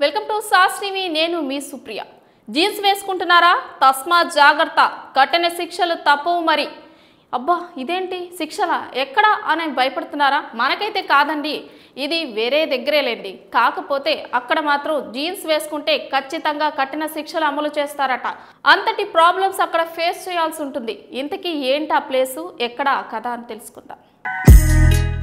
Welcome to sauce TV. నేను మీ Supriya. Jeans వేసుకుంటున్నారా? తస్మా జాగ్రత్త, కఠిన శిక్షలు తప్పవు. మరి అబ్బా ఇదేంటి శిక్షలా ఎక్కడా అని భయపడుతున్నారా? మనకైతే కాదండి, ఇది వేరే దగ్గరేలేండి. కాకపోతే అక్కడ మాత్రం జీన్స్ వేసుకుంటే ఖచ్చితంగా కఠిన శిక్షలు అమలు చేస్తారట. అంతటి ప్రాబ్లమ్స్ అక్కడ ఫేస్ చేయాల్సి ఉంటుంది. ఇంతకీ ఏంటి ఆ ప్లేసు, ఎక్కడ కథ అని తెలుసుకుందాం.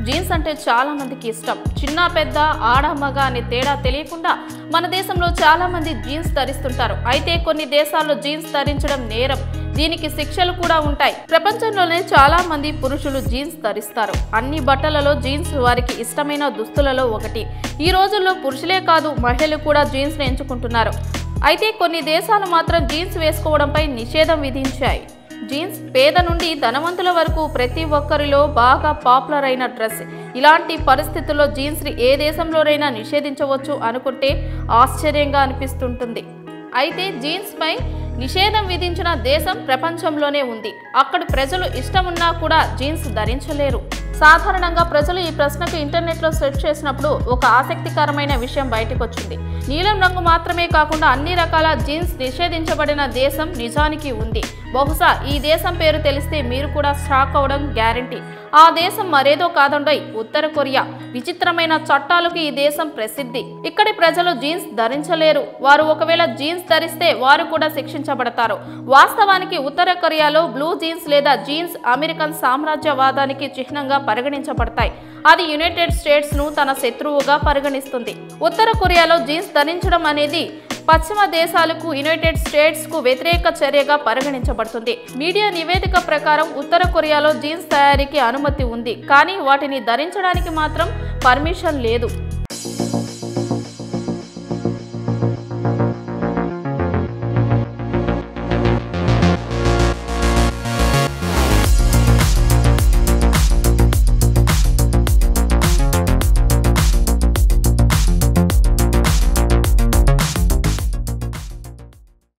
జీన్స్ అంటే చాలా మందికి ఇష్టం. చిన్న పెద్ద, ఆడ మగ అనే తేడా తెలియకుండా మన దేశంలో చాలా మంది జీన్స్ ధరిస్తుంటారు. అయితే కొన్ని దేశాల్లో జీన్స్ ధరించడం నేరం, దీనికి శిక్షలు కూడా ఉంటాయి. ప్రపంచంలోనే చాలా మంది పురుషులు జీన్స్ ధరిస్తారు. అన్ని బట్టలలో జీన్స్ వారికి ఇష్టమైన దుస్తులలో ఒకటి. ఈ రోజుల్లో పురుషులే కాదు, మహిళలు కూడా జీన్స్ ఎంచుకుంటున్నారు. అయితే కొన్ని దేశాలు మాత్రం జీన్స్ వేసుకోవడంపై నిషేధం విధించాయి. జీన్స్ పేద నుండి ధనవంతుల వరకు ప్రతి ఒక్కరిలో బాగా పాపులర్ అయిన డ్రెస్. ఇలాంటి పరిస్థితుల్లో జీన్స్ని ఏ దేశంలోనైనా నిషేధించవచ్చు అనుకుంటే ఆశ్చర్యంగా అనిపిస్తుంటుంది. అయితే జీన్స్పై నిషేధం విధించిన దేశం ప్రపంచంలోనే ఉంది. అక్కడ ప్రజలు ఇష్టమున్నా కూడా జీన్స్ ధరించలేరు. సాధారణంగా ప్రజలు ఈ ప్రశ్నకు ఇంటర్నెట్లో సెర్చ్ చేసినప్పుడు ఒక ఆసక్తికరమైన విషయం బయటకు వచ్చింది. నీలం రంగు మాత్రమే కాకుండా అన్ని రకాల జీన్స్ నిషేధించబడిన దేశం నిజానికి ఉంది. బహుశా ఈ దేశం పేరు తెలిస్తే మీరు కూడా షాక్ అవడం గ్యారంటీ. ఆ దేశం మరేదో కాదండోయ్, ఉత్తర కొరియా. విచిత్రమైన చట్టాలకు ఈ దేశం ప్రసిద్ధి. ఇక్కడి ప్రజలు జీన్స్ ధరించలేరు. వారు ఒకవేళ జీన్స్ ధరిస్తే వారు కూడా శిక్షించబడతారు. వాస్తవానికి ఉత్తర కొరియాలో బ్లూ జీన్స్ లేదా జీన్స్ అమెరికన్ సామ్రాజ్యవాదానికి చిహ్నంగా పరిగణించబడతాయి. అది యునైటెడ్ స్టేట్స్ ను తన శత్రువుగా పరిగణిస్తుంది. ఉత్తర కొరియాలో జీన్స్ ధరించడం అనేది పశ్చిమ దేశాలకు, యునైటెడ్ స్టేట్స్ కు వ్యతిరేక చర్యగా పరిగణించబడుతుంది. మీడియా నివేదిక ప్రకారం ఉత్తర కొరియాలో జీన్స్ తయారీకి అనుమతి ఉంది, కానీ వాటిని ధరించడానికి మాత్రం పర్మిషన్ లేదు.